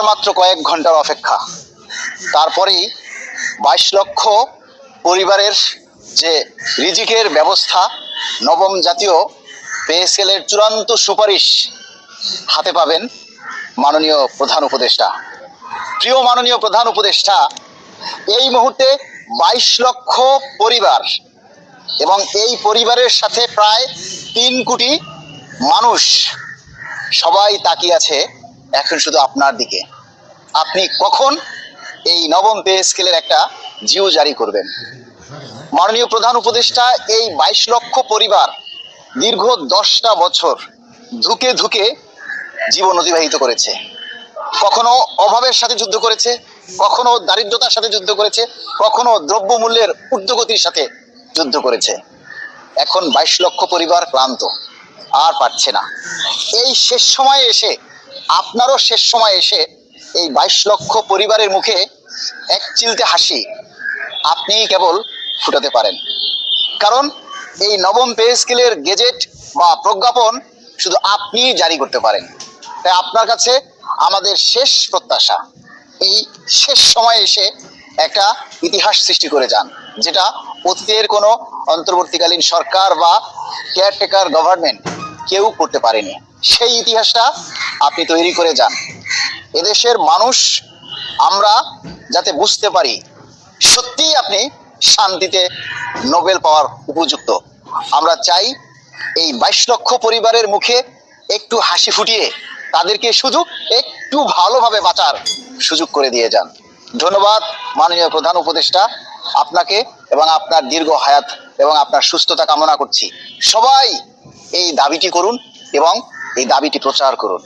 মাত্র কয়েক ঘন্টার অপেক্ষা, তারপরেই 22 লক্ষ পরিবারের যে রিজিকের ব্যবস্থা, নবম জাতীয় পে স্কেলের চূড়ান্ত সুপারিশ হাতে পাবেন মাননীয় প্রধান উপদেষ্টা। প্রিয় মাননীয় প্রধান উপদেষ্টা, এই মুহূর্তে 22 লক্ষ পরিবার এবং এই পরিবারের সাথে প্রায় 3 কোটি মানুষ সবাই তাকিয়ে আছে এখন শুধু আপনার দিকে। আপনি কখন এই নবম পে স্কেলের একটা জিও জারি করবেন? মাননীয় প্রধান উপদেষ্টা, এই 22 লক্ষ পরিবার দীর্ঘ 10টা বছর ধুকে ধুকে জীবন অতিবাহিত করেছে। কখনো অভাবের সাথে যুদ্ধ করেছে, কখনো দারিদ্রতার সাথে যুদ্ধ করেছে, কখনো দ্রব্যমূল্যের ঊর্ধ্বগতির সাথে যুদ্ধ করেছে। এখন 22 লক্ষ পরিবার ক্লান্ত, আর পারছে না। এই শেষ সময়ে এসে, আপনারও শেষ সময়ে এসে এই 22 লক্ষ পরিবারের মুখে এক চিলতে হাসি আপনিই কেবল ফুটাতে পারেন। কারণ এই নবম পে স্কেলের গেজেট বা প্রজ্ঞাপন শুধু আপনিই জারি করতে পারেন। তাই আপনার কাছে আমাদের শেষ প্রত্যাশা, এই শেষ সময়ে এসে একটা ইতিহাস সৃষ্টি করে যান, যেটা অতীতের কোনো অন্তর্বর্তীকালীন সরকার বা কেয়ারটেকার গভর্নমেন্ট কেউ করতে পারেনি। সেই ইতিহাসটা আপনি তৈরি করে যান। এদেশের মানুষ আমরা যাতে বুঝতে পারি সত্যিই আপনি শান্তিতে নোবেল পাওয়ার উপযুক্ত। আমরা চাই এই 22 লক্ষ পরিবারের মুখে একটু হাসি ফুটিয়ে তাদেরকে শুধু একটু ভালোভাবে বাঁচার সুযোগ করে দিয়ে যান। ধন্যবাদ মাননীয় প্রধান উপদেষ্টা, আপনাকে এবং আপনার দীর্ঘ হায়াত এবং আপনার সুস্থতা কামনা করছি। সবাই এই দাবিটি করুন এবং এই দাবিটি প্রচার করুন।